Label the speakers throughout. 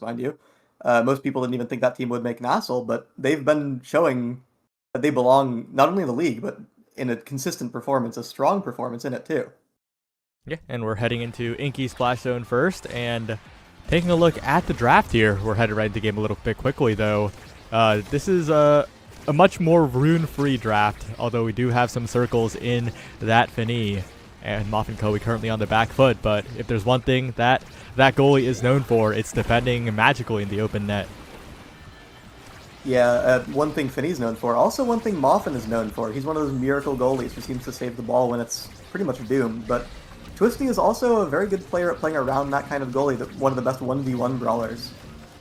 Speaker 1: mind you. Most people didn't even think that team would make NASL, but they've been showing that they belong not only in the league, but in a consistent performance, a strong performance in it too.
Speaker 2: Yeah, and we're heading into Inky Splash Zone first, and taking a look at the draft here. We're headed right into the game a little bit quickly, though. This is a much more rune-free draft, although we do have some circles in that Fini. And Moff & Co. currently on the back foot, but if there's one thing that goalie is known for, it's defending magically in the open net.
Speaker 1: Yeah, one thing Finney's known for. Also one thing Moffin is known for. He's one of those miracle goalies who seems to save the ball when it's pretty much doomed. But Twisty is also a very good player at playing around that kind of goalie, one of the best 1v1 brawlers.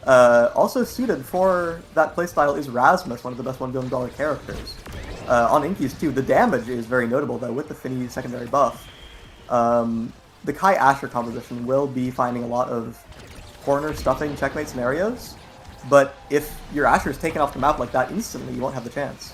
Speaker 1: Also suited for that playstyle is Rasmus, one of the best 1v1 brawler characters. On Inky's too, the damage is very notable though with the Finney secondary buff. The Kai Asher composition will be finding a lot of corner stuffing checkmate scenarios, but if your Asher is taken off the map like that instantly, you won't have the chance.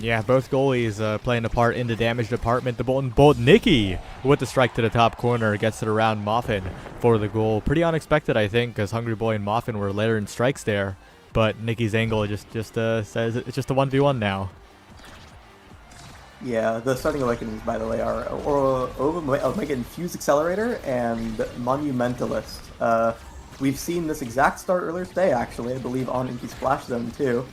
Speaker 2: Yeah, both goalies playing a part in the damage department. The Bolton Bolt Nikki with the strike to the top corner gets it around Moffin for the goal. Pretty unexpected, I think, because Hungry Boy and Moffin were layering strikes there, but Nikki's angle just says it's just a 1v1 now.
Speaker 1: Yeah, the starting awakenings, by the way, are Omega Infused Accelerator and Monumentalist. We've seen this exact start earlier today, actually, I believe, on Inky Splash Zone, too.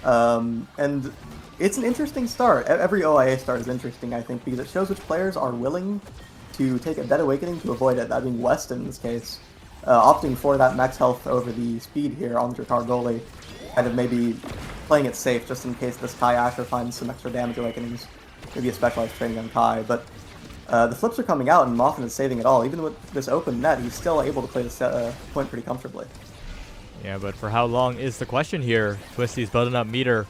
Speaker 1: And it's an interesting start. Every OIA start is interesting, I think, because it shows which players are willing to take a Dead Awakening to avoid it, that being Weston in this case. Opting for that max health over the speed here on the Drakkar goalie, kind of maybe playing it safe just in case this Kai Asher finds some extra damage awakenings. Maybe a specialized training on Kai, but the flips are coming out and Moffin is saving it all. Even with this open net, he's still able to play this point pretty comfortably.
Speaker 2: Yeah, but for how long is the question here? Twisty's building up meter.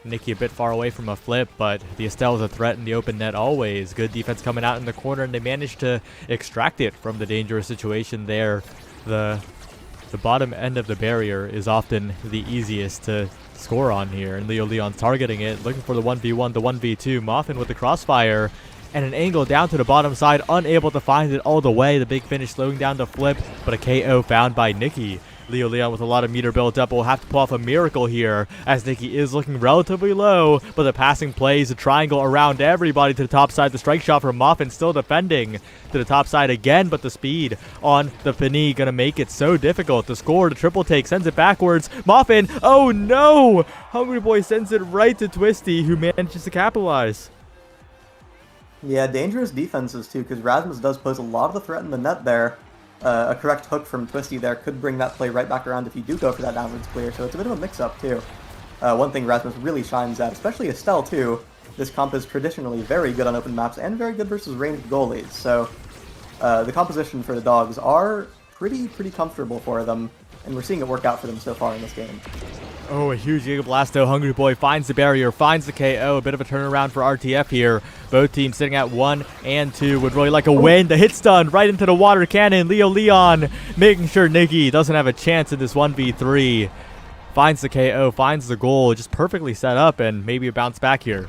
Speaker 2: Nikki a bit far away from a flip, but the Estelle is a threat in the open net always. Good defense coming out in the corner, and they managed to extract it from the dangerous situation there. The bottom end of the barrier is often the easiest to score on here, and Leo Leon's targeting it, looking for the 1v1, the 1v2. Moffin with the crossfire and an angle down to the bottom side, unable to find it all the way. The big finish slowing down the flip, but a KO found by Nikki. Leo Leon with a lot of meter built up will have to pull off a miracle here, as Nikki is looking relatively low, but the passing plays a triangle around everybody to the top side. The strike shot from Moffin still defending to the top side again, but the speed on the Fini gonna make it so difficult to score. The triple take sends it backwards. Moffin, oh no! Hungry Boy sends it right to Twisty, who manages to capitalize.
Speaker 1: Yeah, dangerous defenses too, because Rasmus does pose a lot of the threat in the net there. A correct hook from Twisty there could bring that play right back around if you do go for that downwards clear, so it's a bit of a mix-up too. One thing Rasmus really shines at, especially Estelle too, this comp is traditionally very good on open maps and very good versus ranged goalies, so the composition for the Dogs are pretty comfortable for them, and we're seeing it work out for them so far in this game.
Speaker 2: Oh, a huge Giga Blasto. Hungry Boy finds the barrier, finds the KO. A bit of a turnaround for RTF here. Both teams sitting at 1 and 2. Would really like a win. The hit stun right into the water cannon. Leo Leon making sure Nikki doesn't have a chance in this 1v3. Finds the KO, finds the goal. Just perfectly set up, and maybe a bounce back here.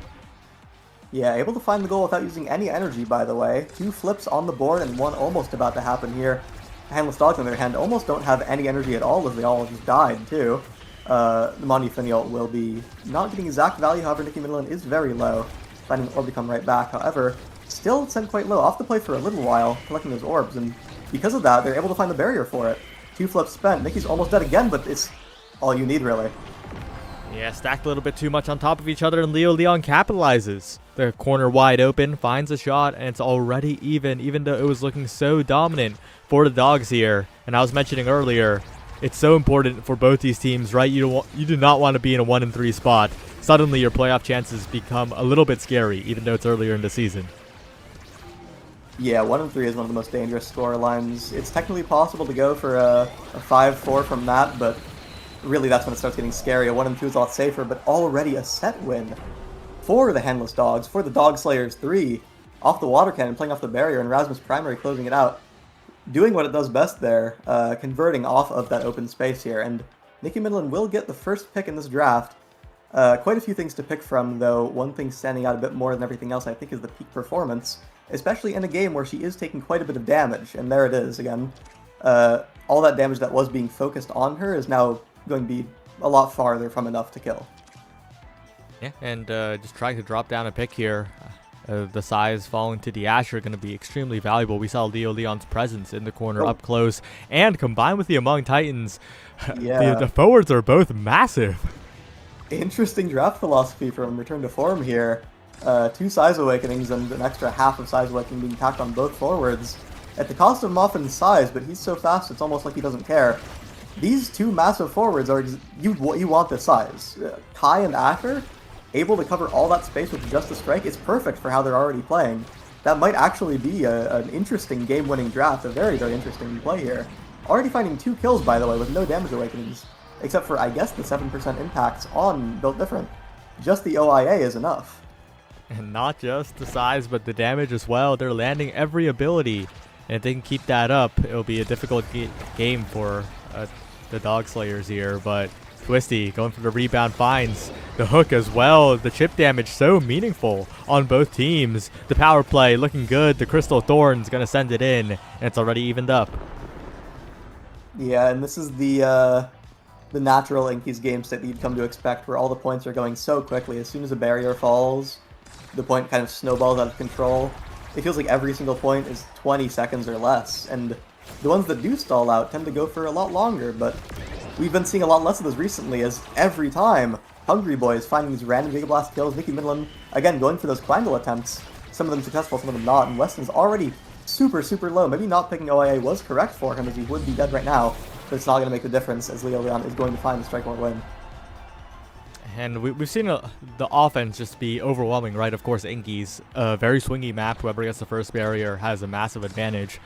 Speaker 1: Yeah, able to find the goal without using any energy, by the way. 2 flips on the board and one almost about to happen here. Handless Dogs, on their hand, almost don't have any energy at all, as they all just died, too. The Monty Finial will be not getting exact value, however, Nikki Midland is very low, finding the orb to come right back. However, still sent quite low, off the play for a little while, collecting those orbs, and because of that, they're able to find the barrier for it. 2 flips spent. Nikki's almost dead again, but it's all you need, really.
Speaker 2: Yeah, stacked a little bit too much on top of each other, and Leo Leon capitalizes. The corner wide open, finds a shot, and it's already even though it was looking so dominant for the Dogs here. And I was mentioning earlier, it's so important for both these teams, right? You do not want to be in a 1-3 spot. Suddenly your playoff chances become a little bit scary, even though it's earlier in the season.
Speaker 1: Yeah, 1-3 is one of the most dangerous score lines. It's technically possible to go for a 5-4 from that, but really that's when it starts getting scary. A 1-2 is a lot safer, but already a set win for the Handless Dogs, for the Dog Slayers 3, off the water cannon, playing off the barrier, and Rasmus Primary closing it out. Doing what it does best there, converting off of that open space here, and Nikki Midland will get the first pick in this draft. Quite a few things to pick from, though. One thing standing out a bit more than everything else, I think, is the peak performance, especially in a game where she is taking quite a bit of damage, and there it is again. all that damage that was being focused on her is now going to be a lot farther from enough to kill.
Speaker 2: Yeah, and just trying to drop down a pick here. The size falling to the Asher going to be extremely valuable. We saw Leo Leon's presence in the corner up close, and combined with the Among Titans, the forwards are both massive.
Speaker 1: Interesting draft philosophy from Return to Form here. 2 Size Awakenings and an extra half of Size Awakening being tacked on both forwards at the cost of Moffin's size, but he's so fast it's almost like he doesn't care. These 2 massive forwards are you want this size. Kai and Asher, able to cover all that space with just a strike, is perfect for how they're already playing. That might actually be an interesting game-winning draft, a very, very interesting play here. Already finding 2 kills, by the way, with no damage awakenings, except for, I guess, the 7% impacts on Built Different. Just the OIA is enough.
Speaker 2: And not just the size, but the damage as well. They're landing every ability, and if they can keep that up, it'll be a difficult game for the Dog Slayers here, but Twisty going for the rebound, finds the hook as well. The chip damage so meaningful on both teams. The power play looking good. The Crystal Thorn's going to send it in, and it's already evened up.
Speaker 1: Yeah, and this is the natural Inky's game state that you'd come to expect, where all the points are going so quickly. As soon as a barrier falls, the point kind of snowballs out of control. It feels like every single point is 20 seconds or less, and the ones that do stall out tend to go for a lot longer, but we've been seeing a lot less of this recently, as every time Hungry Boy is finding these random Giga Blast kills. Nikki Midland, again, going for those Quangle attempts, some of them successful, some of them not, and Weston's already super, super low. Maybe not picking OIA was correct for him, as he would be dead right now, but it's not going to make the difference, as Leo Leon is going to find the strike or win.
Speaker 2: And we've seen the offense just be overwhelming, right? Of course, Inky's a very swingy map. Whoever gets the first barrier has a massive advantage.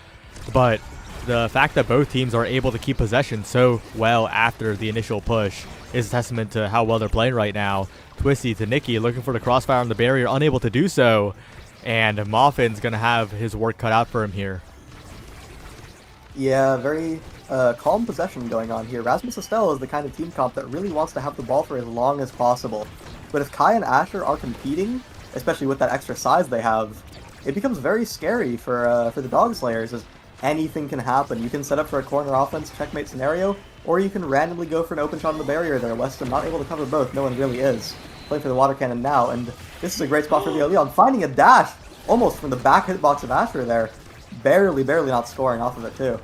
Speaker 2: But the fact that both teams are able to keep possession so well after the initial push is a testament to how well they're playing right now. Twisty to Nikki, looking for the crossfire on the barrier, unable to do so. And Moffin's going to have his work cut out for him here.
Speaker 1: Yeah, very calm possession going on here. Rasmus Estelle is the kind of team comp that really wants to have the ball for as long as possible. But if Kai and Asher are competing, especially with that extra size they have, it becomes very scary for the Dog Slayers, as anything can happen. You can set up for a corner offense checkmate scenario, or you can randomly go for an open shot on the barrier there. Weston not able to cover both. No one really is. Playing for the water cannon now, and this is a great spot for Leo Leon, finding a dash almost from the back hitbox of Asher there. Barely not scoring off of it too.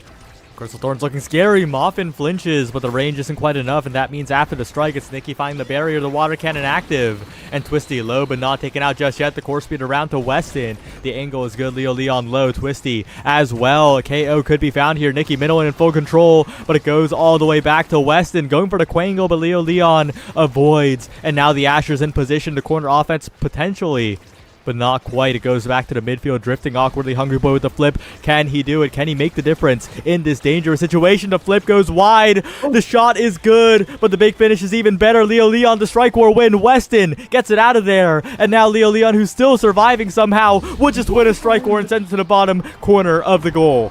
Speaker 2: Crystal Thorn's looking scary. Moffin flinches, but the range isn't quite enough, and that means after the strike, it's Nikki finding the barrier, the water cannon active. And Twisty low, but not taken out just yet. The course speed around to Weston. The angle is good. Leo Leon low. Twisty as well. A KO could be found here. Nikki middle in full control, but it goes all the way back to Weston. Going for the Quangle, but Leo Leon avoids. And now the Asher's in position to corner offense potentially, but not quite. It goes back to the midfield, drifting awkwardly. Hungry Boy with the flip. Can he do it? Can he make the difference in this dangerous situation? The flip goes wide. The shot is good, but the big finish is even better. Leo Leon, the strike war win. Weston gets it out of there. And now Leo Leon, who's still surviving somehow, would just win a strike war and send it to the bottom corner of the goal.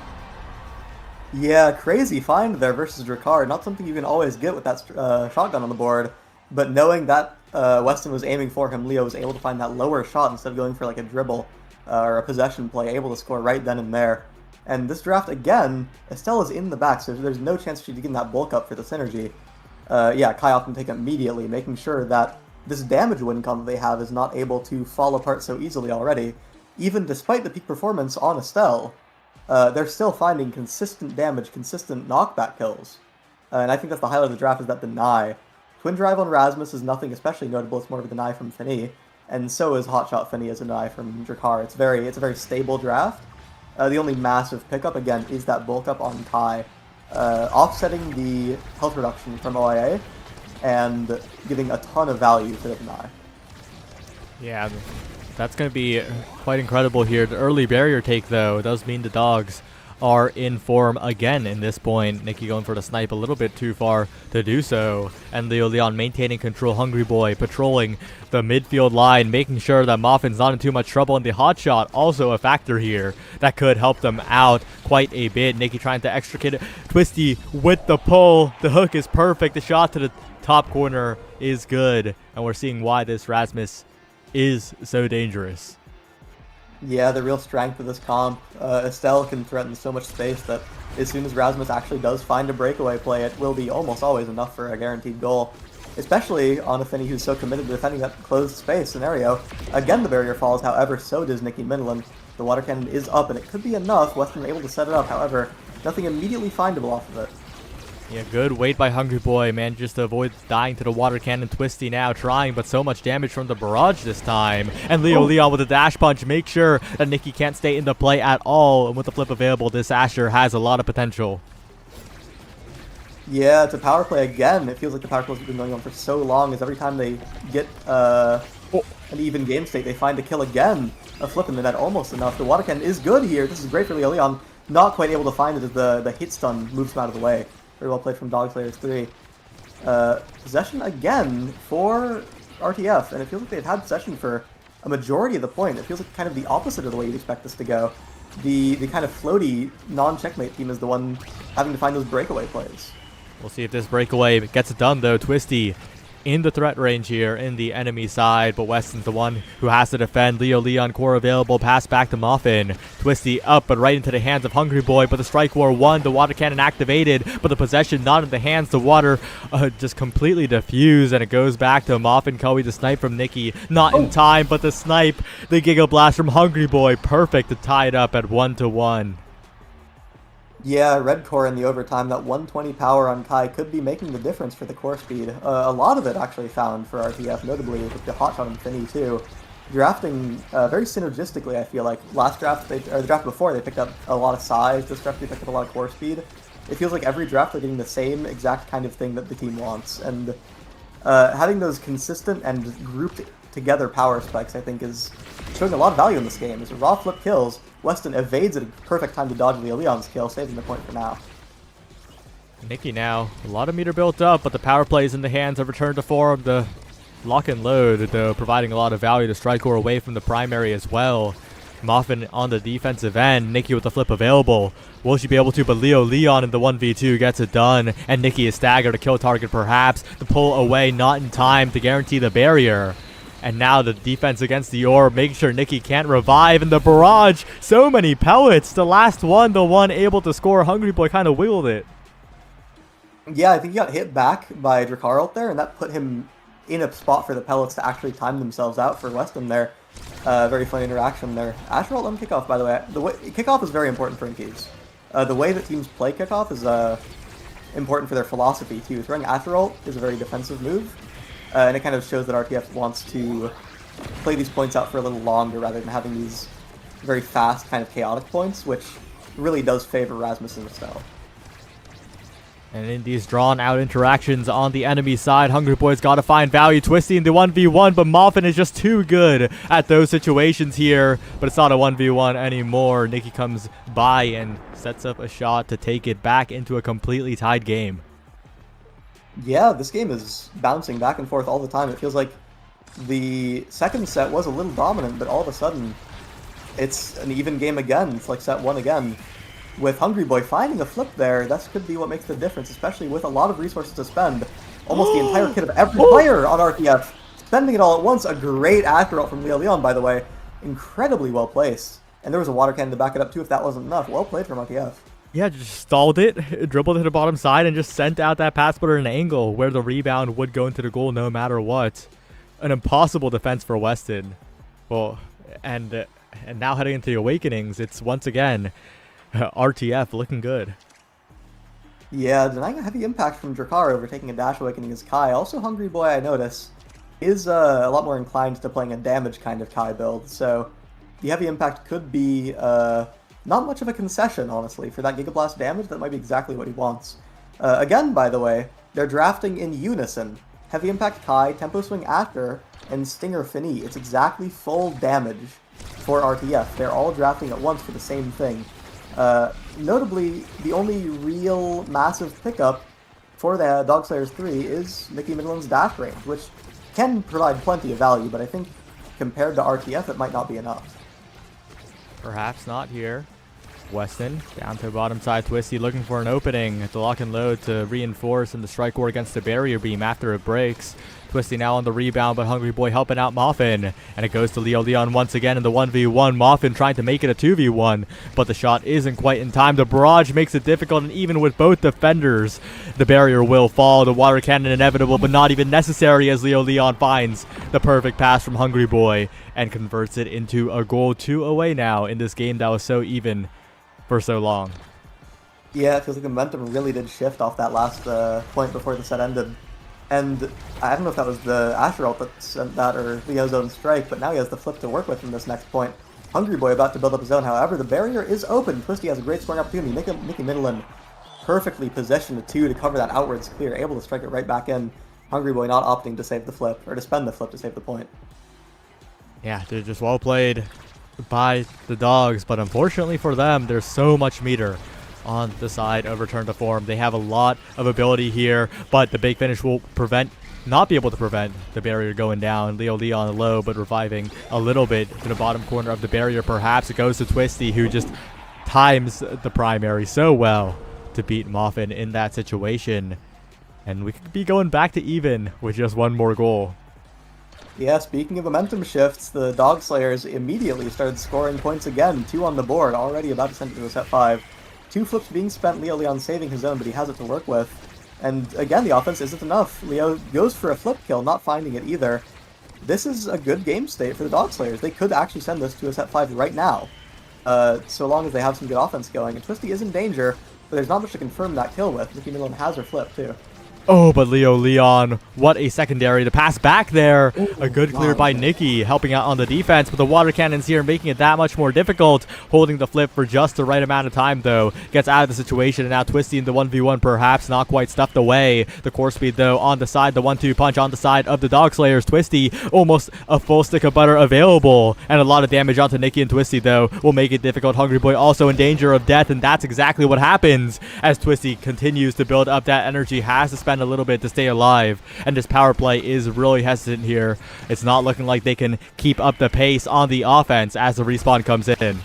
Speaker 1: Yeah, crazy find there versus Drakkar. Not something you can always get with that shotgun on the board, but knowing that Weston was aiming for him, Leo was able to find that lower shot instead of going for like a dribble or a possession play, able to score right then and there. And this draft, again, Estelle is in the back, so there's no chance she's getting that bulk up for the synergy. Yeah, Kai often take it immediately, making sure that this damage win combo they have is not able to fall apart so easily already. Even despite the peak performance on Estelle, they're still finding consistent damage, consistent knockback kills. And I think that's the highlight of the draft, is that deny. Twin Drive on Rasmus is nothing especially notable. It's more of a deny from Finny, and so is Hotshot Finny as a deny from Drakkar. It's a very stable draft. The only massive pickup, again, is that bulk up on Kai, offsetting the health reduction from OIA, and giving a ton of value to the deny.
Speaker 2: Yeah, that's going to be quite incredible here. The early barrier take, though, does mean the Dogs are in form again in this point. Nikki going for the snipe a little bit too far to do so. And Leo Leon maintaining control. Hungry Boy patrolling the midfield line, making sure that Moffin's not in too much trouble. And the hot shot also a factor here that could help them out quite a bit. Nikki trying to extricate it. Twisty with the pull. The hook is perfect. The shot to the top corner is good. And we're seeing why this Rasmus is so dangerous.
Speaker 1: Yeah, the real strength of this comp. Estelle can threaten so much space that as soon as Rasmus actually does find a breakaway play, it will be almost always enough for a guaranteed goal. Especially on a Finny who's so committed to defending that closed space scenario. Again, the barrier falls, however, so does Nikki Midland. The water cannon is up, and it could be enough. Weston able to set it up, however, nothing immediately findable off of it.
Speaker 2: Yeah, good wait by Hungry Boy. Manages to avoid dying to the water cannon. Twisty now trying, but so much damage from the barrage this time. And Leo Leon with a dash punch. Make sure that Nikki can't stay in the play at all. And with the flip available, this Asher has a lot of potential.
Speaker 1: Yeah, it's a power play again. It feels like the power play has been going on for so long, as every time they get an even game state, they find a kill again. A flip in the net, almost enough. The water cannon is good here. This is great for Leo Leon. Not quite able to find it as the hit stun moves him out of the way. Very well played from Dogslayers 3. Possession again for RTF, and it feels like they've had possession for a majority of the point. It feels like kind of the opposite of the way you'd expect this to go. The kind of floaty, non-checkmate team is the one having to find those breakaway plays.
Speaker 2: We'll see if this breakaway gets it done, though. Twisty in the threat range here in the enemy side, but Weston's the one who has to defend. Leo Leon core available, pass back to Muffin. Twisty up, but right into the hands of Hungry Boy, but the strike war won. The water cannon activated, but the possession not in the hands. The water just completely diffused, and it goes back to Muffin. Koei, the snipe from Nikki, not in time, but the snipe, the Giga Blast from Hungry Boy, perfect to tie it up at 1-1.
Speaker 1: Yeah, red core in the overtime, that 120 power on Kai could be making the difference for the core speed. A lot of it actually found for RTF, notably with the hotshot and Finny too. Drafting very synergistically, I feel like. Last draft, or the draft before, they picked up a lot of size. This draft, they picked up a lot of core speed. It feels like every draft they're getting the same exact kind of thing that the team wants. And having those consistent and grouped together power spikes, I think, is showing a lot of value in this game. As raw flip kills, Weston evades at a perfect time to dodge Leo Leon's kill, saving the point for now.
Speaker 2: Nikki now, a lot of meter built up, but the power play is in the hands of Return to Form. The lock and load, though, providing a lot of value to Strikecore away from the primary as well. Muffin on the defensive end. Nikki with the flip available. Will she be able to? But Leo Leon in the 1v2 gets it done. And Nikki is staggered. A kill target perhaps. The pull away not in time to guarantee the barrier. And now the defense against the orb, making sure Nikki can't revive. And the barrage, so many pellets. The last one, the one able to score. Hungry Boy kind of wiggled it.
Speaker 1: Yeah, I think he got hit back by Drakkar out there, and that put him in a spot for the pellets to actually time themselves out for Weston there. Very fun interaction there. Asher ult on kickoff, by the way. Kickoff is very important for Inkies. The way that teams play kickoff is important for their philosophy, too. Throwing Asher ult is a very defensive move. And it kind of shows that RTF wants to play these points out for a little longer rather than having these very fast, kind of chaotic points, which really does favor Rasmus and Estelle.
Speaker 2: And in these drawn-out interactions on the enemy side, Hungry Boy's got to find value. Twisty in the 1v1, but Muffin is just too good at those situations here. But it's not a 1v1 anymore. Nikki comes by and sets up a shot to take it back into a completely tied game.
Speaker 1: Yeah, this game is bouncing back and forth all the time. It feels like the second set was a little dominant, but all of a sudden, it's an even game again. It's like set one again. With Hungry Boy finding a flip there, that could be what makes the difference, especially with a lot of resources to spend. Almost the entire kit of every player on RTF, spending it all at once. A great after ult from Leo Leon, by the way. Incredibly well placed. And there was a water cannon to back it up, too, if that wasn't enough. Well played from RTF.
Speaker 2: Yeah, just stalled it, dribbled to the bottom side, and just sent out that pass splitter at an angle where the rebound would go into the goal no matter what. An impossible defense for Weston. Well, and now heading into the Awakenings, it's once again RTF looking good.
Speaker 1: Yeah, denying a heavy impact from Drakkar overtaking a dash awakening is Kai. Also, Hungry Boy, I notice, is a lot more inclined to playing a damage kind of Kai build, so the heavy impact could be not much of a concession, honestly, for that Giga Blast damage. That might be exactly what he wants. Again, by the way, they're drafting in unison. Heavy impact Kai, tempo swing Actor, and Stinger Finny. It's exactly full damage for RTF. They're all drafting at once for the same thing. Notably, the only real massive pickup for the Dogslayers 3 is Nikki Midland's dash range, which can provide plenty of value, but I think compared to RTF, it might not be enough.
Speaker 2: Perhaps not here. Weston down to bottom side. Twisty looking for an opening. The lock and load to reinforce in the strike war against the barrier beam after it breaks. Twisty now on the rebound, but Hungry Boy helping out Moffin. And it goes to Leo Leon once again in the 1v1. Moffin trying to make it a 2v1, but the shot isn't quite in time. The barrage makes it difficult, and even with both defenders, the barrier will fall. The water cannon inevitable, but not even necessary, as Leo Leon finds the perfect pass from Hungry Boy and converts it into a goal. 2 away now in this game that was so even for so long.
Speaker 1: Yeah, it feels like the momentum really did shift off that last point before the set ended. And I don't know if that was the Asher ult that sent that or Leo's own strike, but now he has the flip to work with in this next point. Hungry Boy about to build up his own. However, the barrier is open. Twisty has a great scoring opportunity. Nicky Midland perfectly positioned to cover that outwards clear, able to strike it right back in. Hungry Boy not opting to save the flip, or to spend the flip to save the point.
Speaker 2: Yeah, they're just well played by the Dogs, but unfortunately for them, there's so much meter on the side of return to form. They have a lot of ability here, but the big finish will not be able to prevent the barrier going down. Leo Leon low, but reviving a little bit to the bottom corner of the barrier. Perhaps it goes to Twisty, who just times the primary so well to beat Moffin in that situation. And we could be going back to even with just one more goal.
Speaker 1: Yeah, speaking of momentum shifts, the Dog Slayers immediately started scoring points again. 2 on the board, already about to send it to a set 5. 2 flips being spent, Leo Leon saving his own, but he has it to work with. And again, the offense isn't enough. Leo goes for a flip kill, not finding it either. This is a good game state for the Dog Slayers. They could actually send this to a set 5 right now, so long as they have some good offense going. And Twisty is in danger, but there's not much to confirm that kill with. Nicky Midland has her flip, too.
Speaker 2: Oh, but Leo Leon, what a secondary. The pass back there.
Speaker 1: Ooh,
Speaker 2: a good clear
Speaker 1: wow.
Speaker 2: by Nicky, helping out on the defense. But the water cannons here making it that much more difficult. Holding the flip for just the right amount of time, though. Gets out of the situation, and now Twisty in the 1v1, perhaps not quite stuffed away. The core speed, though, on the side. The 1-2 punch on the side of the Dog Slayers. Twisty, almost a full stick of butter available. And a lot of damage onto Nicky and Twisty, though, will make it difficult. Hungry Boy also in danger of death, and that's exactly what happens as Twisty continues to build up that energy. Has to spend a little bit to stay alive, and this power play is really hesitant here. It's not looking like they can keep up the pace on the offense as the respawn comes in.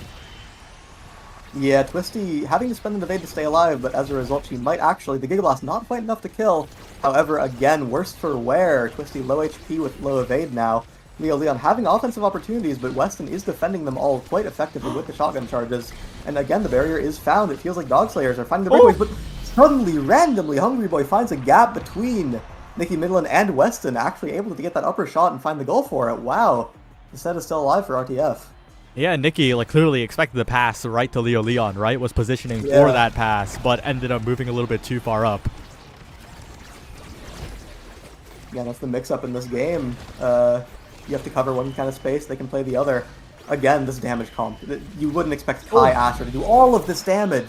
Speaker 1: Yeah, Twisty having to spend an evade to stay alive, but as a result she might actually, the Giga Blast not quite enough to kill. However, again, worse for wear. Twisty low HP with low evade now. Leo Leon having offensive opportunities, but Weston is defending them all quite effectively with the shotgun charges. And again, the barrier is found. It feels like Dog Slayers are finding the breakaways, but suddenly, randomly, Hungry Boy finds a gap between Nicky Midland and Weston, actually able to get that upper shot and find the goal for it. Wow. The set is still alive for RTF.
Speaker 2: Yeah, Nicky clearly expected the pass right to Leo Leon, right? Was positioning for that pass, but ended up moving a little bit too far up.
Speaker 1: Yeah, that's the mix-up in this game. You have to cover one kind of space, they can play the other. Again, this damage comp. You wouldn't expect Kai Asher to do all of this damage,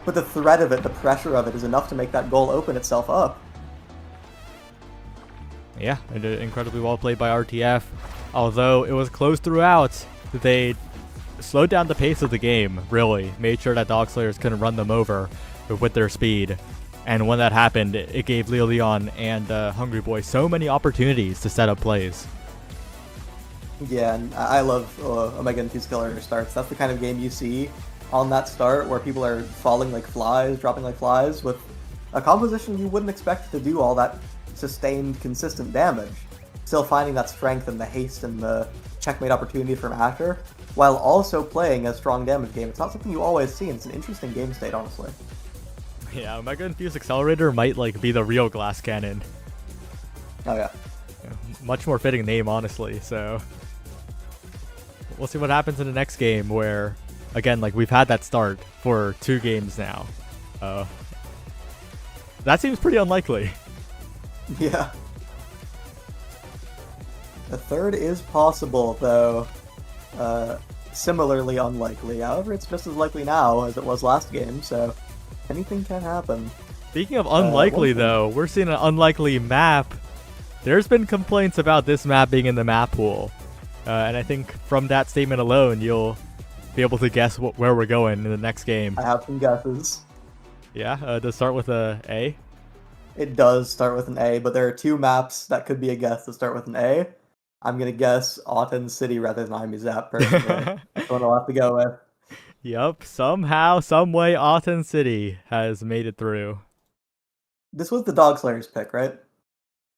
Speaker 1: but the threat of it, the pressure of it, is enough to make that goal open itself up.
Speaker 2: Yeah, incredibly well played by RTF. Although it was close throughout, they slowed down the pace of the game, really. Made sure that Dog Slayers couldn't run them over with their speed. And when that happened, it gave Leo Leon and Hungry Boy so many opportunities to set up plays.
Speaker 1: Yeah, and I love Omega and Fuse Killer starts. That's the kind of game you see on that start where people are falling like flies, dropping like flies, with a composition you wouldn't expect to do all that sustained, consistent damage. Still finding that strength and the haste and the checkmate opportunity from Asher, while also playing a strong damage game. It's not something you always see, and it's an interesting game state, honestly.
Speaker 2: Yeah, Omega Infused Accelerator might be the real glass cannon.
Speaker 1: Oh yeah.
Speaker 2: Much more fitting name, honestly, so we'll see what happens in the next game where, again, we've had that start for 2 games now. That seems pretty unlikely.
Speaker 1: Yeah. The third is possible, though similarly unlikely. However, it's just as likely now as it was last game, so anything can happen.
Speaker 2: Speaking of unlikely, though, we're seeing an unlikely map. There's been complaints about this map being in the map pool. And I think from that statement alone, you'll be able to guess where we're going in the next game.
Speaker 1: I have some guesses.
Speaker 2: Yeah, does it start with a A?
Speaker 1: It does start with an A, but there are 2 maps that could be a guess that start with an A. I'm going to guess AHTEN City rather than IME Zap, personally. That's what I'll have to go with.
Speaker 2: Yup, somehow, some way, AHTEN City has made it through.
Speaker 1: This was the Dog Slayer's pick, right?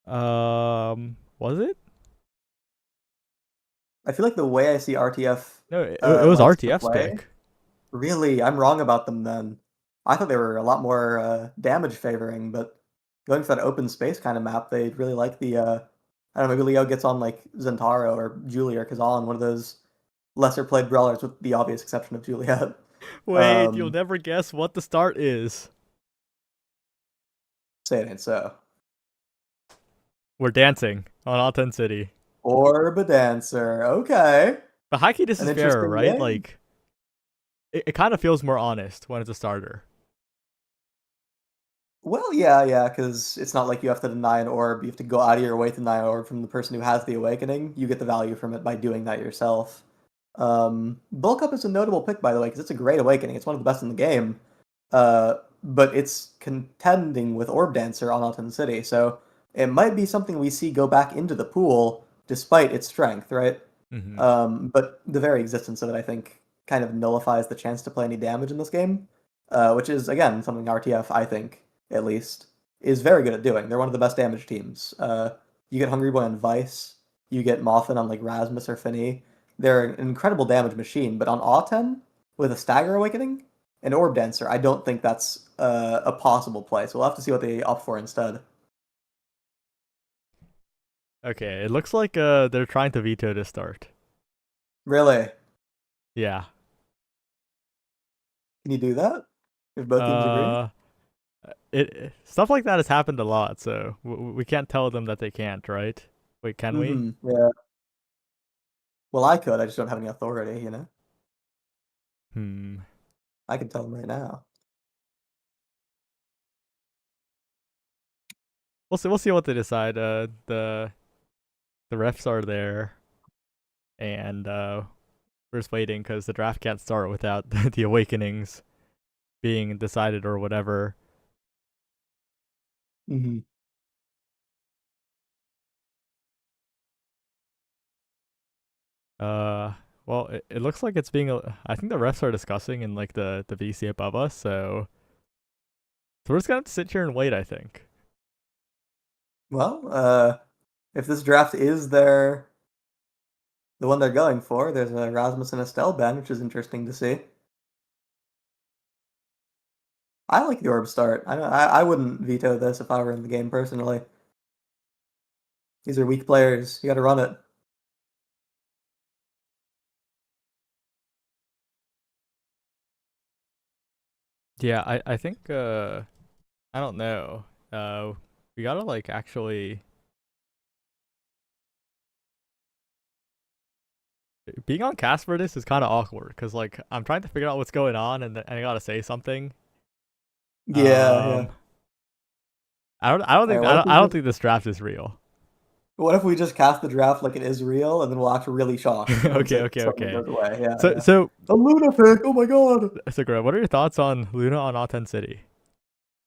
Speaker 2: Was it?
Speaker 1: I feel like the way I see RTF
Speaker 2: No, it was
Speaker 1: likes to
Speaker 2: RTF's
Speaker 1: play.
Speaker 2: pick.
Speaker 1: Really, I'm wrong about them then. I thought they were a lot more damage favoring, but going for that open space kind of map, they really like the I don't know, maybe Leo gets on like Zentaro or Julie or Kazan, one of those lesser played brawlers with the obvious exception of Juliet.
Speaker 2: Wait, you'll never guess what the start is.
Speaker 1: Say it ain't so.
Speaker 2: We're dancing on AHTEN City.
Speaker 1: Orb a dancer. Okay.
Speaker 2: But high key, this
Speaker 1: An
Speaker 2: is fairer,
Speaker 1: interesting
Speaker 2: right?
Speaker 1: game.
Speaker 2: Like, it kind of feels more honest when it's a starter.
Speaker 1: Well, yeah, because it's not like you have to deny an orb. You have to go out of your way to deny an orb from the person who has the awakening. You get the value from it by doing that yourself. Bulk Up is a notable pick, by the way, because it's a great awakening. It's one of the best in the game. But it's contending with Orb Dancer on Alton City, so it might be something we see go back into the pool despite its strength, right? But the very existence of it, I think, kind of nullifies the chance to play any damage in this game, which is, again, something RTF, I think, at least, is very good at doing. They're one of the best damage teams. You get Hungry Boy on Vice, you get Moffin on like Rasmus or Finny. They're an incredible damage machine, but on AHTEN, with a Stagger Awakening, and Orb Dancer, I don't think that's a possible play, so we'll have to see what they opt for instead.
Speaker 2: Okay, it looks like they're trying to veto this start.
Speaker 1: Really?
Speaker 2: Yeah.
Speaker 1: Can you do that? If both teams agree?
Speaker 2: Stuff like that has happened a lot, so we can't tell them that they can't, right? Wait, can we?
Speaker 1: Yeah. Well, I could, I just don't have any authority, you know? I can tell them right now.
Speaker 2: We'll see what they decide. The refs are there, and we're just waiting because the draft can't start without the awakenings being decided or whatever. Well, it looks like it's being. I think the refs are discussing in like the VC above us, so we're just gonna have to sit here and wait, I think.
Speaker 1: Well, if this draft is the one they're going for, there's a Rasmus and Estelle ban, which is interesting to see. I like the orb start. I wouldn't veto this if I were in the game personally. These are weak players. You got to run it.
Speaker 2: Yeah, I think I don't know. We gotta like actually being on cast for this is kind of awkward because like I'm trying to figure out what's going on and I gotta say something.
Speaker 1: Yeah.
Speaker 2: I don't think this draft is real.
Speaker 1: What if we just cast the draft like it is real, and then we'll act really shocked?
Speaker 2: Okay.
Speaker 1: Goes away. Yeah.
Speaker 2: So
Speaker 1: a Luna pick. Oh my god.
Speaker 2: So, Greg, what are your thoughts on Luna on AHTEN City?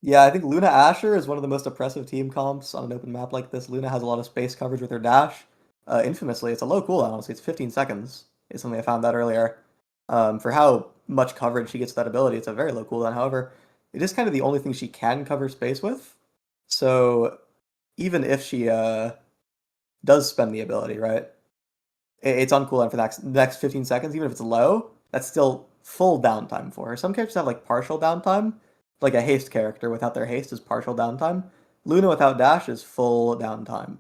Speaker 1: Yeah, I think Luna Asher is one of the most oppressive team comps on an open map like this. Luna has a lot of space coverage with her dash. Infamously, it's a low cooldown. Honestly, it's 15 seconds. It's something I found out earlier. For how much coverage she gets with that ability, it's a very low cooldown. However, it is kind of the only thing she can cover space with. So even if she does spend the ability, right? It's on cooldown for the next 15 seconds. Even if it's low, that's still full downtime for her. Some characters have like partial downtime, like a haste character without their haste is partial downtime. Luna without dash is full downtime.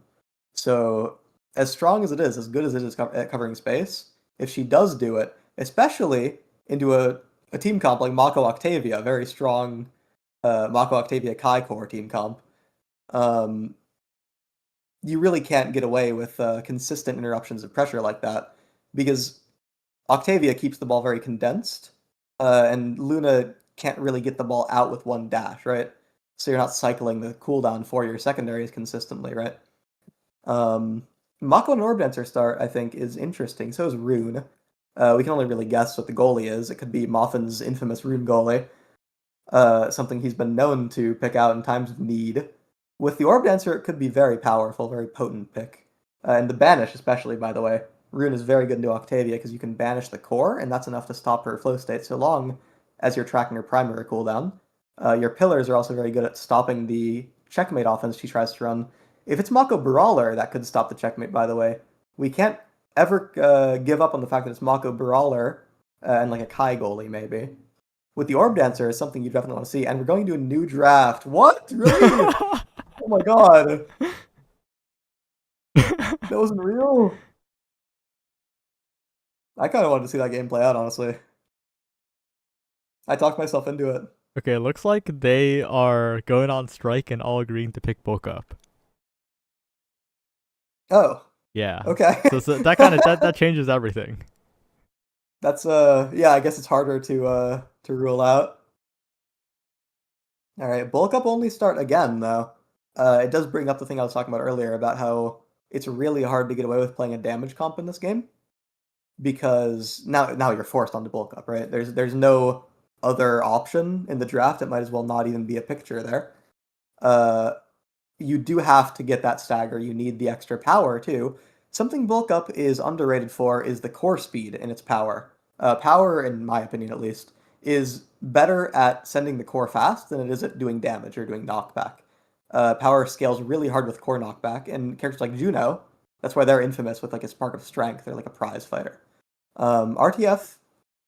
Speaker 1: So as strong as it is, as good as it is at covering space, if she does do it, especially into a team comp like Mako Octavia, very strong Mako Octavia Kai core team comp, you really can't get away with consistent interruptions of pressure like that because Octavia keeps the ball very condensed, and Luna can't really get the ball out with one dash, right? So you're not cycling the cooldown for your secondaries consistently, right? Mako and Orb Dancer start, I think, is interesting. So is Rune. We can only really guess what the goalie is. It could be Moffin's infamous Rune goalie, something he's been known to pick out in times of need. With the Orb Dancer, it could be very powerful, very potent pick. And the Banish, especially, by the way. Rune is very good into Octavia because you can banish the core, and that's enough to stop her flow state so long as you're tracking her primary cooldown. Your pillars are also very good at stopping the checkmate offense she tries to run. If it's Mako Brawler, that could stop the checkmate, by the way. We can't ever give up on the fact that it's Mako Brawler and like a Kai goalie, maybe. With the Orb Dancer is something you definitely want to see, and we're going to a new draft. What? Really? Oh my god. That wasn't real. I kind of wanted to see that game play out, honestly. I talked myself into it.
Speaker 2: Okay, it looks like they are going on strike and all agreeing to pick Bulk up.
Speaker 1: Oh.
Speaker 2: Yeah.
Speaker 1: Okay.
Speaker 2: So that kind of that changes everything.
Speaker 1: That's yeah, I guess it's harder to rule out. All right, bulk up only start again though. It does bring up the thing I was talking about earlier about how it's really hard to get away with playing a damage comp in this game because now you're forced onto bulk up, right? There's no other option in the draft. It might as well not even be a picture there. You do have to get that stagger. You need the extra power too. Something bulk up is underrated for is the core speed in its power. Power, in my opinion at least, is better at sending the core fast than it is at doing damage or doing knockback. Power scales really hard with core knockback, and characters like Juno, that's why they're infamous with like a spark of strength. They're like a prize fighter. RTF,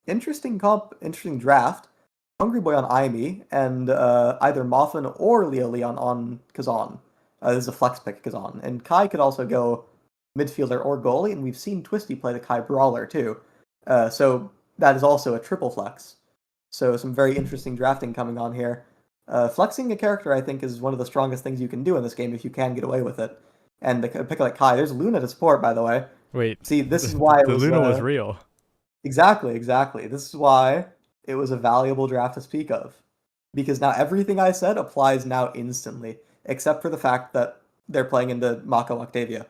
Speaker 1: interesting comp, interesting draft. Hungry Boy on Aimi, and either Moffin or Leo Leon on Kazan. This is a flex pick Kazan. And Kai could also go midfielder or goalie, and we've seen Twisty play the Kai Brawler too. So that is also a triple flex. So some very interesting drafting coming on here. Flexing a character, I think, is one of the strongest things you can do in this game if you can get away with it. And the pick like Kai, there's Luna to support, by the way.
Speaker 2: Wait.
Speaker 1: See, this is why it was...
Speaker 2: Luna was real.
Speaker 1: Exactly. This is why it was a valuable draft to speak of. Because now everything I said applies now instantly, except for the fact that they're playing into Mako Octavia.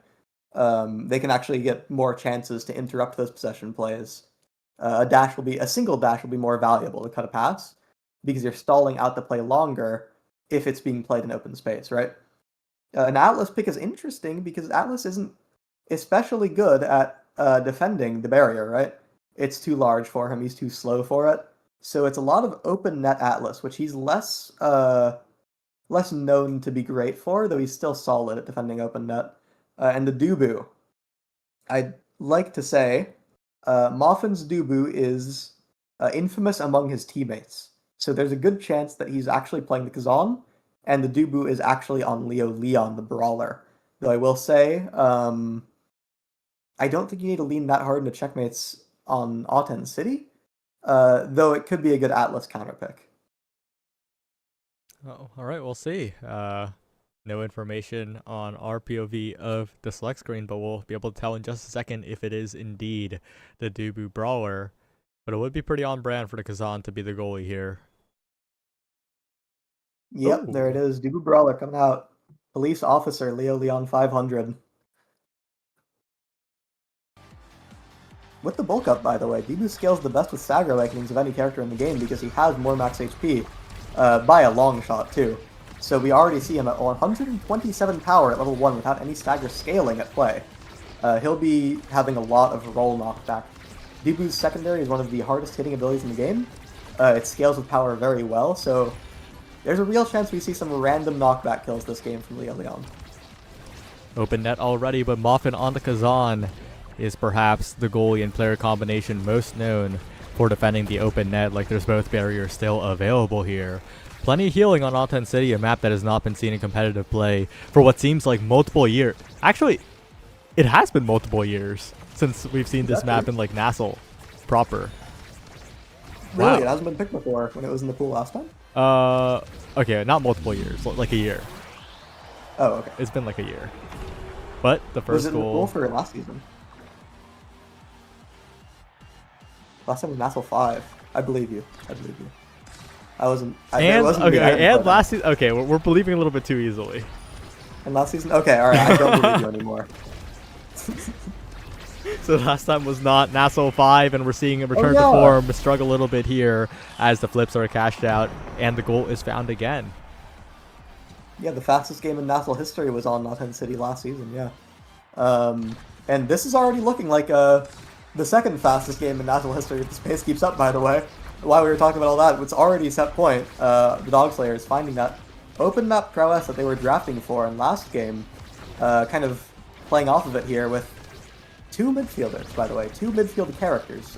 Speaker 1: They can actually get more chances to interrupt those possession plays. A single dash will be more valuable to cut a pass because you're stalling out the play longer if it's being played in open space, right? An Atlas pick is interesting because Atlas isn't especially good at defending the barrier, right? It's too large for him. He's too slow for it. So it's a lot of open net Atlas, which he's less known to be great for, though he's still solid at defending open net. And the Dubu, I'd like to say, Moffin's Dubu is infamous among his teammates. So there's a good chance that he's actually playing the Kazan, and the Dubu is actually on Leo Leon, the Brawler. Though I will say, I don't think you need to lean that hard into checkmates on AHTEN City, though it could be a good Atlas counterpick.
Speaker 2: Oh, all right, we'll see. No information on our POV of the select screen, but we'll be able to tell in just a second if it is indeed the Dubu Brawler. But it would be pretty on brand for the Kazan to be the goalie here.
Speaker 1: Yep, ooh, there it is. Dubu Brawler coming out. Police Officer, Leo Leon 500. With the bulk up, by the way, Dubu scales the best with stagger awakenings of any character in the game because he has more max HP by a long shot, too. So we already see him at 127 power at level 1 without any stagger scaling at play. He'll be having a lot of roll knockback. Dubu's secondary is one of the hardest hitting abilities in the game. It scales with power very well, so there's a real chance we see some random knockback kills this game from Leo Leon.
Speaker 2: Open net already, but Moffin on the Kazan is perhaps the goalie and player combination most known for defending the open net. Like, there's both barriers still available here. Plenty of healing on AHTEN City, a map that has not been seen in competitive play for what seems like multiple years. Actually, it has been multiple years since we've seen this map in like NASL proper.
Speaker 1: Really?
Speaker 2: Wow.
Speaker 1: It hasn't been picked before when it was in the pool last time?
Speaker 2: Okay, not multiple years, like a year.
Speaker 1: Oh, okay.
Speaker 2: It's been like a year. But the first
Speaker 1: was it in the
Speaker 2: goal...
Speaker 1: pool for last season? Last time was NASL 5. I believe you. I wasn't.
Speaker 2: And last season. Okay, we're believing a little bit too easily.
Speaker 1: And last season. Okay, all right. I don't believe you anymore.
Speaker 2: So last time was not NASL 5, and we're seeing a return to form struggle a little bit here as the flips are cashed out, and the goal is found again. Yeah,
Speaker 1: the fastest game in NASL history was on AHTEN City last season. Yeah. And this is already looking like the second fastest game in NASL history if this pace keeps up, by the way. While we were talking about all that, it's already set point. The Dogslayers finding that open map prowess that they were drafting for in last game, kind of playing off of it here with two midfielders, by the way, two midfield characters.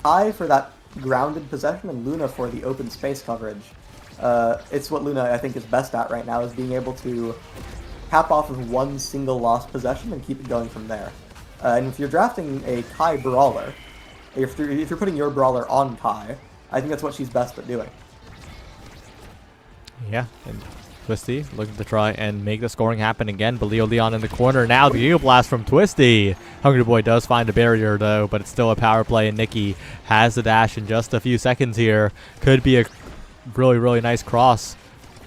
Speaker 1: I for that grounded possession and Luna for the open space coverage. It's what Luna, I think, is best at right now, is being able to cap off of one single lost possession and keep it going from there. And if you're drafting a Kai brawler, if you're putting your brawler on Kai, I think that's what she's best at doing.
Speaker 2: Yeah, and Twisty looking to try and make the scoring happen again, but Leo Leon in the corner now. The Eagle Blast from Twisty. Hungry Boy does find a barrier, though, but it's still a power play, and Nikki has the dash in just a few seconds here. Could be a really, really nice cross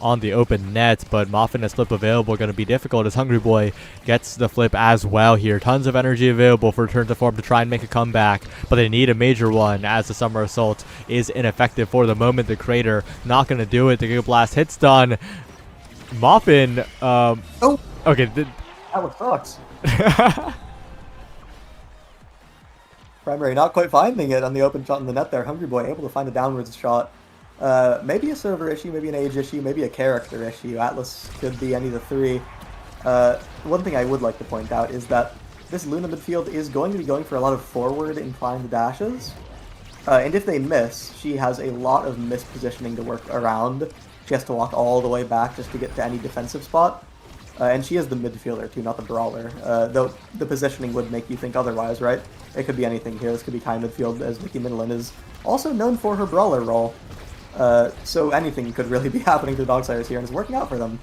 Speaker 2: on the open net, but Moffin has flip available, going to be difficult as Hungry Boy gets the flip as well here. Tons of energy available for return to form to try and make a comeback, but they need a major one as the Summer Assault is ineffective for the moment. The Crater not going to do it. The Giga Blast hit stun. Moffin,
Speaker 1: oh,
Speaker 2: okay.
Speaker 1: That one sucks. Primary not quite finding it on the open shot in the net there. Hungry Boy able to find a downwards shot. Maybe a server issue, maybe an age issue, maybe a character issue. Atlas could be any of the three. One thing I would like to point out is that this Luna midfield is going to be going for a lot of forward inclined dashes. And if they miss, she has a lot of mispositioning to work around. She has to walk all the way back just to get to any defensive spot. And she is the midfielder too, not the brawler. Though the positioning would make you think otherwise, right? It could be anything here. This could be Kai midfield, as Nikki Midland is also known for her brawler role. So anything could really be happening to the Dogslayers here, and it's working out for them.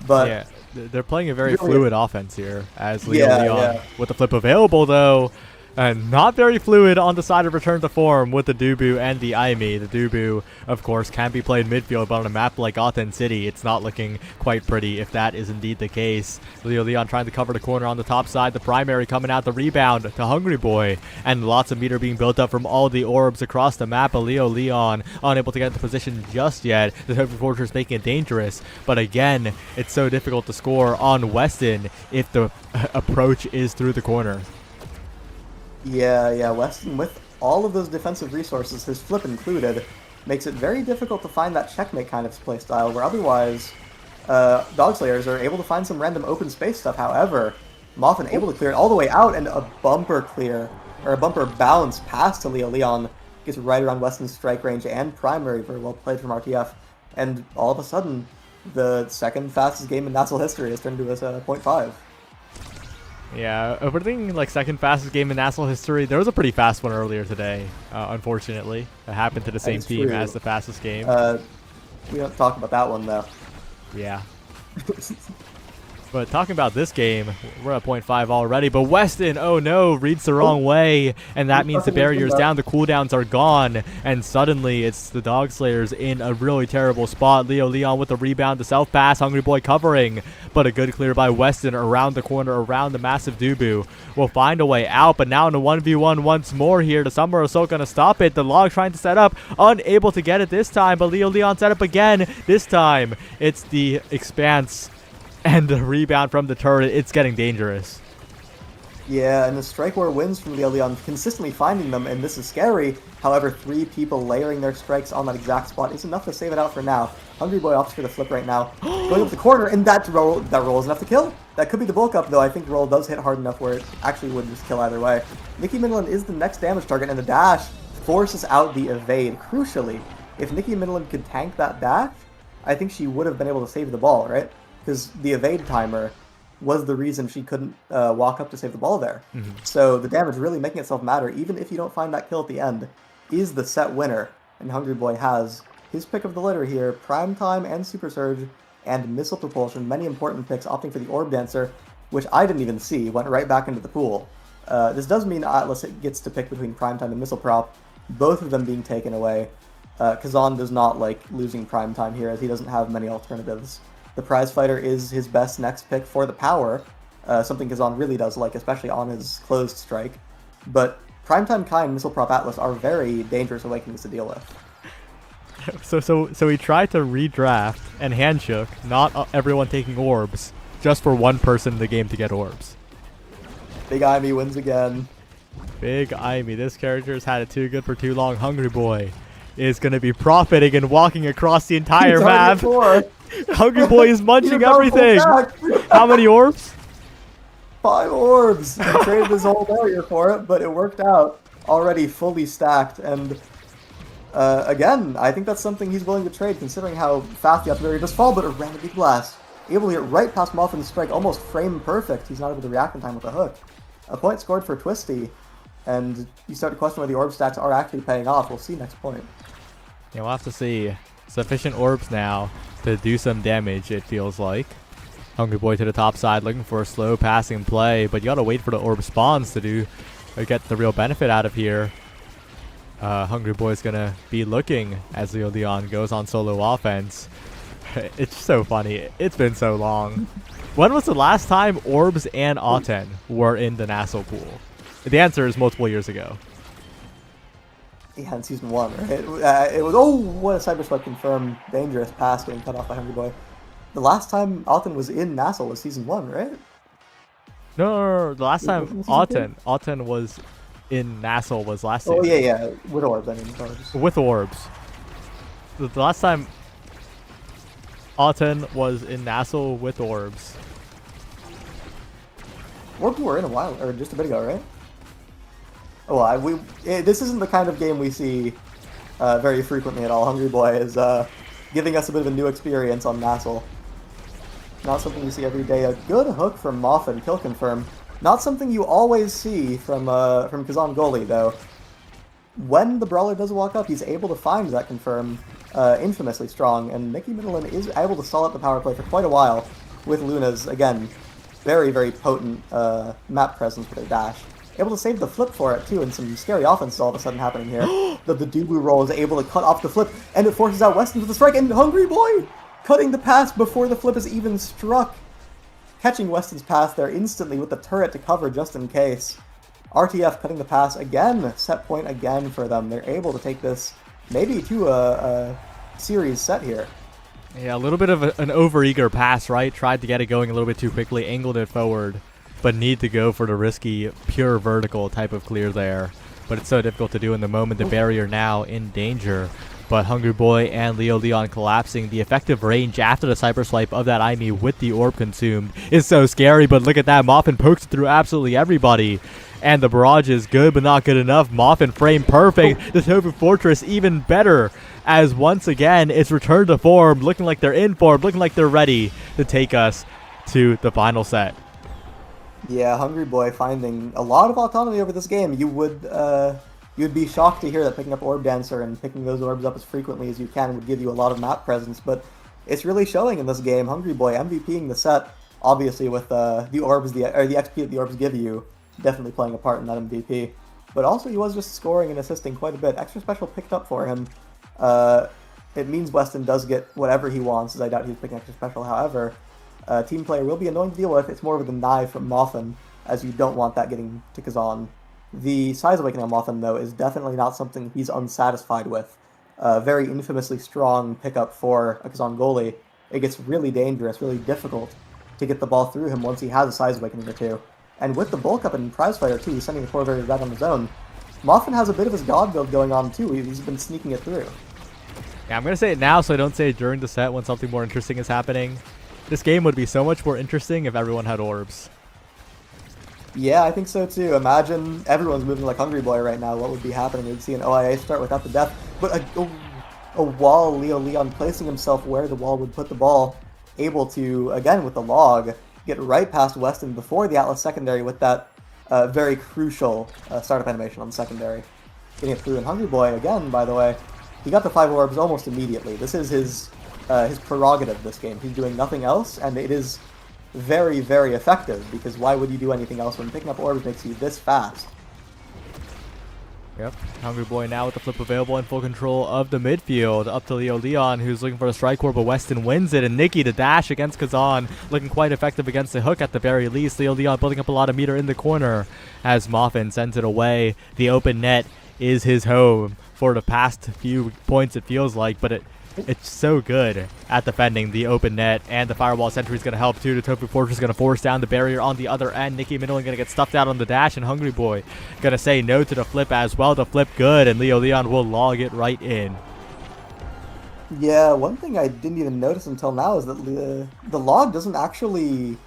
Speaker 1: But
Speaker 2: yeah, they're playing a very fluid offense here, as Leo Leon with the flip available, though. And not very fluid on the side of return to form with the Dubu and the Aimi. The Dubu, of course, can be played midfield, but on a map like AHTEN City, it's not looking quite pretty if that is indeed the case. Leo Leon trying to cover the corner on the top side. The primary coming out the rebound to Hungry Boy. And lots of meter being built up from all the orbs across the map. But Leo Leon unable to get into position just yet. The Trophy Fortress making it dangerous. But again, it's so difficult to score on Weston if the approach is through the corner.
Speaker 1: Yeah, Weston, with all of those defensive resources, his flip included, makes it very difficult to find that checkmate kind of playstyle, where otherwise Dogslayers are able to find some random open space stuff. However, Moffin able to clear it all the way out, and a bumper clear, or a bumper bounce pass to Leo Leon gets right around Weston's strike range and primary. Very well played from RTF. And all of a sudden, the second fastest game in NASL history has turned into a 0.5.
Speaker 2: Yeah, if we're thinking like second fastest game in NASL history, there was a pretty fast one earlier today, unfortunately. It happened to the same team as the fastest game.
Speaker 1: We don't talk about that one, though.
Speaker 2: Yeah. But talking about this game, we're at 0.5 already, but Weston, oh no, reads the wrong way, and that means the barrier's down, the cooldowns are gone, and suddenly it's the Dogslayers in a really terrible spot. Leo Leon with the rebound, the self-pass, Hungry Boy covering, but a good clear by Weston around the corner, around the massive Dubu. Will find a way out, but now in a 1v1 once more here. The Summer Assault gonna stop it. The Log trying to set up, unable to get it this time, but Leo Leon set up again. This time, it's the Expanse. And the rebound from the turret, it's getting dangerous.
Speaker 1: Yeah, and the Strike War wins from Leo Leon, consistently finding them, and this is scary. However, 3 people layering their strikes on that exact spot is enough to save it out for now. Hungry Boy opts for the flip right now. Going up the corner, and that roll is enough to kill. That could be the bulk up, though. I think the roll does hit hard enough where it actually would just kill either way. Nikki Midland is the next damage target, and the dash forces out the evade. Crucially, if Nikki Midland could tank that dash, I think she would have been able to save the ball, right? Because the evade timer was the reason she couldn't walk up to save the ball there. So the damage really making itself matter, even if you don't find that kill at the end, is the set winner. And Hungry Boy has his pick of the litter here, Prime Time and Super Surge and Missile Propulsion, many important picks, opting for the Orb Dancer, which I didn't even see, went right back into the pool. This does mean Atlas gets to pick between Prime Time and Missile Prop, both of them being taken away. Kazan does not like losing Prime Time here, as he doesn't have many alternatives. The Prize Fighter is his best next pick for the power, something Kazan really does like, especially on his closed strike. But Primetime Kai and Missile Prop Atlas are very dangerous awakenings to deal with.
Speaker 2: So he tried to redraft and handshook, not everyone taking orbs, just for one person in the game to get orbs.
Speaker 1: Big Imy wins again.
Speaker 2: Big Imy. This character's had it too good for too long. Hungry Boy is going to be profiting and walking across the entire map. Hungry Boy is munching everything. How many orbs?
Speaker 1: 5 orbs. He traded his whole barrier for it, but it worked out. Already fully stacked, and again, I think that's something he's willing to trade, considering how fast the artillery does fall, but a random big blast. Able to get right past Muffin's strike, almost frame perfect. He's not able to react in time with a hook. A point scored for Twisty, and you start to question whether the orb stacks are actually paying off. We'll see next point.
Speaker 2: Yeah, we'll have to see. Sufficient orbs now to do some damage, it feels like. Hungry Boy to the top side, looking for a slow passing play, but you gotta wait for the orb spawns to do or get the real benefit out of here. Hungry Boy's gonna be looking as Leo Leon goes on solo offense. It's so funny. It's been so long. When was the last time orbs and AHTEN were in the NASL pool? The answer is multiple years ago.
Speaker 1: Yeah, in Season 1, right? It was, oh, what a Cyber Swipe confirmed. Dangerous pass getting cut off by Hungry Boy. The last time AHTEN was in NASL was Season 1, right?
Speaker 2: No. The last time AHTEN was in NASL was last season.
Speaker 1: Oh, yeah. With orbs, I mean.
Speaker 2: With orbs. The last time AHTEN was in NASL with orbs.
Speaker 1: Orbs were in a while, or just a bit ago, right? Oh, well, this isn't the kind of game we see very frequently at all. Hungry Boy is giving us a bit of a new experience on NASL. Not something you see every day. A good hook from Muffin, kill confirm. Not something you always see from Kazan Goalie, though. When the Brawler does walk up, he's able to find that confirm infamously strong, and Nikki Middleton is able to stall up the power play for quite a while with Luna's, again, very, very potent map presence with her dash. Able to save the flip for it, too, and some scary offense all of a sudden happening here. The Dubu roll is able to cut off the flip, and it forces out Weston with the strike, and Hungry Boy cutting the pass before the flip is even struck. Catching Weston's pass there instantly with the turret to cover just in case. RTF cutting the pass again, set point again for them. They're able to take this maybe to a series set here.
Speaker 2: Yeah, a little bit of an overeager pass, right? Tried to get it going a little bit too quickly, angled it forward, but need to go for the risky, pure vertical type of clear there. But it's so difficult to do in the moment. The barrier now in danger. But Hungry Boy and Leo Leon collapsing. The effective range after the Cyber Swipe of that Imy with the orb consumed is so scary. But look at that. Muffin pokes through absolutely everybody. And the barrage is good, but not good enough. Muffin frame perfect. The Tofu Fortress even better. As once again, it's returned to form. Looking like they're in form. Looking like they're ready to take us to the final set.
Speaker 1: Yeah, Hungry Boy finding a lot of autonomy over this game. You'd be shocked to hear that picking up Orb Dancer and picking those orbs up as frequently as you can would give you a lot of map presence, but it's really showing in this game. Hungry Boy MVPing the set, obviously with the orbs, the XP that the orbs give you, definitely playing a part in that MVP. But also he was just scoring and assisting quite a bit. Extra special picked up for him. It means Weston does get whatever he wants, as I doubt he's picking extra special. However, team player will be annoying to deal with. It's more of a deny from Muffin, as you don't want that getting to Kazan. The Size Awakening on Muffin, though, is definitely not something he's unsatisfied with. Very infamously strong pickup for a Kazan goalie. It gets really dangerous, really difficult to get the ball through him once he has a Size Awakening or two. And with the bulk up and Prize Fighter, too, he's sending the core very red on his own. Muffin has a bit of his God build going on, too. He's been sneaking it through.
Speaker 2: Yeah, I'm going to say it now so I don't say it during the set when something more interesting is happening. This game would be so much more interesting if everyone had orbs.
Speaker 1: Yeah, I think so too. Imagine everyone's moving like Hungry Boy right now. What would be happening? We'd see an OIA start without the death. But a wall, Leo Leon placing himself where the wall would put the ball. Able to, again with the log, get right past Weston before the Atlas secondary with that very crucial startup animation on the secondary. Getting it through. And Hungry Boy, again, by the way, he got the 5 orbs almost immediately. This is his prerogative this game. He's doing nothing else, and it is very, very effective, because why would you do anything else when picking up orbs makes you this fast?
Speaker 2: Yep, Hungry Boy now with the flip available in full control of the midfield. Up to Leo Leon, who's looking for a strike orb, but Weston wins it. And Nikki, the dash against Kazan, looking quite effective against the hook at the very least. Leo Leon building up a lot of meter in the corner as Muffin sends it away. The open net is his home for the past few points, it feels like, but It's so good at defending the open net, and the Firewall Sentry is going to help too. The Tofu Fortress is going to force down the barrier on the other end. Nikki Middleton going to get stuffed out on the dash, and Hungry Boy going to say no to the flip as well. The flip good, and Leo Leon will log it right in.
Speaker 1: Yeah, one thing I didn't even notice until now is that the log doesn't actually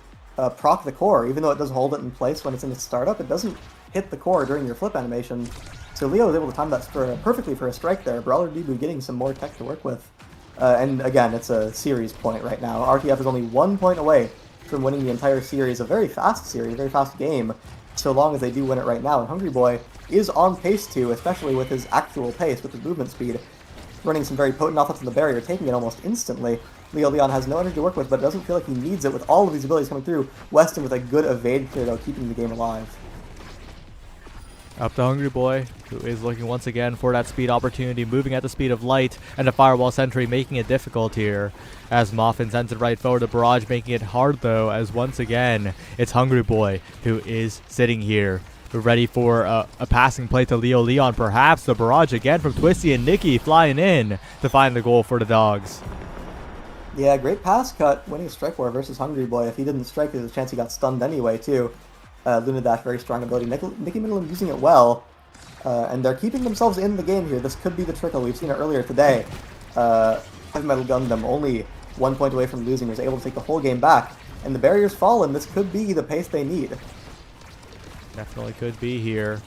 Speaker 1: proc the core, even though it does hold it in place when it's in its startup. It doesn't hit the core during your flip animation. So Leo was able to time that perfectly for a strike there. Brawler Debu getting some more tech to work with. And again, it's a series point right now. RTF is only 1 point away from winning the entire series. A very fast series, a very fast game, so long as they do win it right now. And Hungry Boy is on pace to, especially with his actual pace, with his movement speed, running some very potent offense on the barrier, taking it almost instantly. Leo Leon has no energy to work with, but doesn't feel like he needs it with all of these abilities coming through. Weston with a good evade clear, though, keeping the game alive.
Speaker 2: Up to Hungry Boy, who is looking once again for that speed opportunity, moving at the speed of light, and the Firewall Sentry making it difficult here. As Moffin sends it right forward to Barrage, making it hard though, as once again, it's Hungry Boy who is sitting here, ready for a passing play to Leo Leon. Perhaps the Barrage again from Twisty and Nikki flying in to find the goal for the Dogs.
Speaker 1: Yeah, great pass cut, winning strike war versus Hungry Boy. If he didn't strike, there's a chance he got stunned anyway, too. Luna Dash, very strong ability. Nikki Middleton using it well, and they're keeping themselves in the game here. This could be the trickle. We've seen it earlier today. Heavy Metal Gundam, only 1 point away from losing, was able to take the whole game back, and the barrier's fallen. This could be the pace they need.
Speaker 2: Definitely could be here.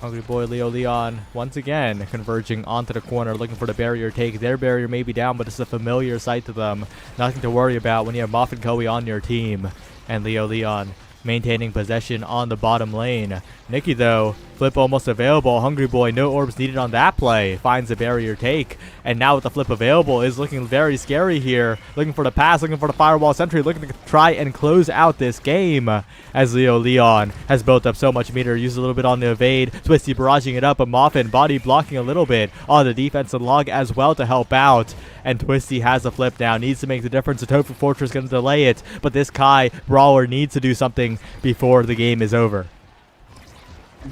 Speaker 2: Hungry Boy Leo Leon once again converging onto the corner, looking for the barrier take. Their barrier may be down, but it's a familiar sight to them. Nothing to worry about when you have Moff and Koei on your team. And Leo Leon maintaining possession on the bottom lane. Nikki, though, flip almost available. Hungry Boy, no orbs needed on that play. Finds the barrier take. And now with the flip available, is looking very scary here. Looking for the pass, looking for the Firewall Sentry, looking to try and close out this game. As Leo Leon has built up so much meter, used a little bit on the evade. Twisty barraging it up, but Moffin body blocking a little bit on the defensive log as well to help out. And Twisty has a flip now, needs to make the difference. The Tofu Fortress going to delay it, but this Kai Brawler needs to do something before the game is over.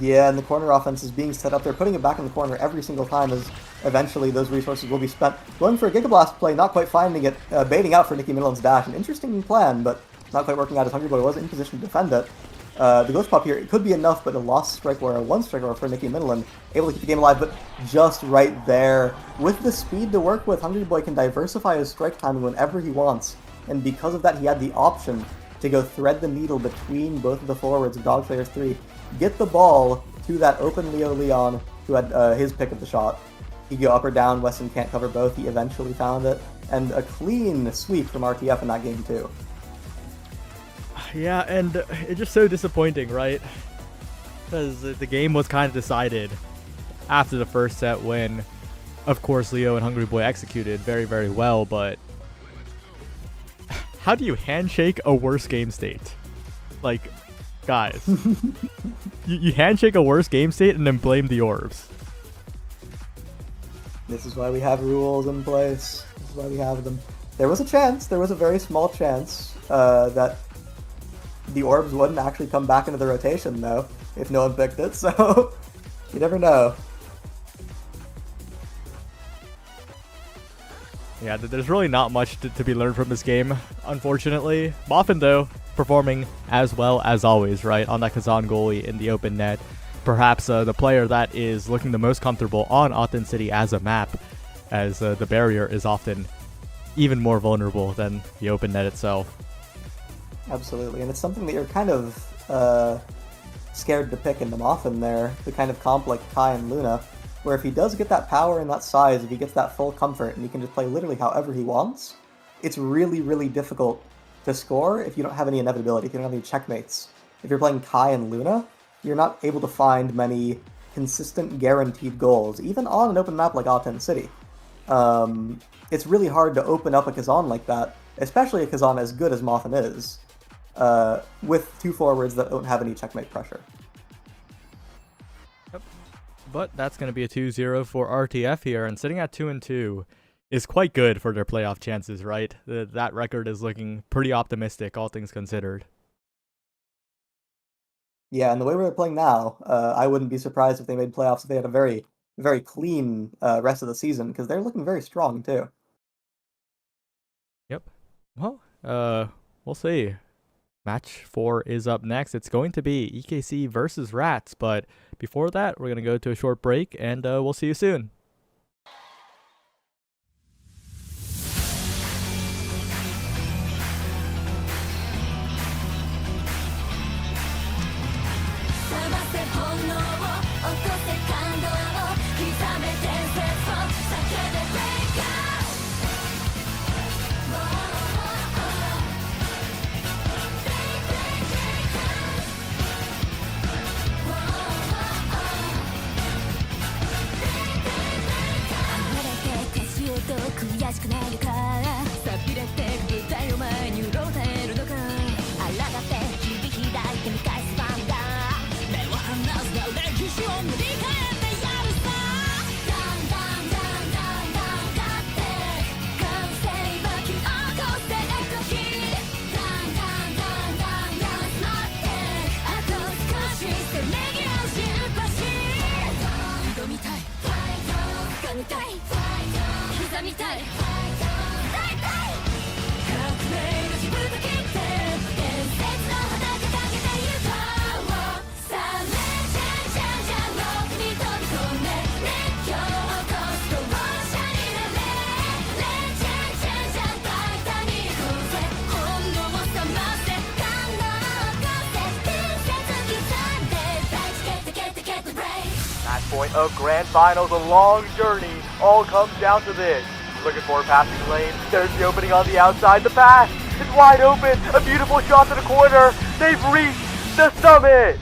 Speaker 1: Yeah, and the corner offense is being set up. They're putting it back in the corner every single time, as eventually those resources will be spent. Going for a Giga Blast play, not quite finding it, baiting out for Nikki Middleton's dash. An interesting plan, but not quite working out as Hungry Boy was in position to defend it. The Ghost Pop here, it could be enough, but a lost strike war, a one strike war for Nikki Middleton, able to keep the game alive, but just right there. With the speed to work with, Hungry Boy can diversify his strike timing whenever he wants, and because of that, he had the option to go thread the needle between both of the forwards of Dog Slayers 3, get the ball to that open Leo Leon, who had his pick of the shot. He go up or down, Weston can't cover both, he eventually found it, and a clean sweep from RTF in that game too.
Speaker 2: Yeah, and it's just so disappointing, right? Because the game was kind of decided after the first set when, of course, Leo and Hungry Boy executed very, very well, but how do you handshake a worse game state? Like, guys, you handshake a worse game state and then blame the orbs.
Speaker 1: This is why we have rules in place. This is why we have them. There was a chance, there was a very small chance that the orbs wouldn't actually come back into the rotation, though, if no one picked it, so you never know.
Speaker 2: Yeah, there's really not much to be learned from this game, unfortunately. Moffin, though, performing as well as always, right, on that Kazan goalie in the open net. Perhaps the player that is looking the most comfortable on AHTEN City as a map, as the barrier is often even more vulnerable than the open net itself.
Speaker 1: Absolutely, and it's something that you're kind of scared to pick in the Moffin there, the kind of comp like Kai and Luna, where if he does get that power and that size, if he gets that full comfort and he can just play literally however he wants, it's really, really difficult to score if you don't have any inevitability, if you don't have any checkmates. If you're playing Kai and Luna, you're not able to find many consistent guaranteed goals, even on an open map like AHTEN City. It's really hard to open up a Kazan like that, especially a Kazan as good as Moffin is, with two forwards that don't have any checkmate pressure.
Speaker 2: Yep. But that's going to be a 2-0 for RTF here, and sitting at 2-2 is quite good for their playoff chances, right? That record is looking pretty optimistic, all things considered.
Speaker 1: Yeah, and the way we're playing now, I wouldn't be surprised if they made playoffs if they had a very, very clean rest of the season, because they're looking very strong, too.
Speaker 2: Well, we'll see. Match 4 is up next. It's going to be EKC versus Rats, but before that, we're going to go to a short break, and we'll see you soon.
Speaker 3: Point of grand finals, a long journey, all comes down to this. Looking for a passing lane, there's the opening on the outside, the pass is wide open, a beautiful shot to the corner, they've reached the summit!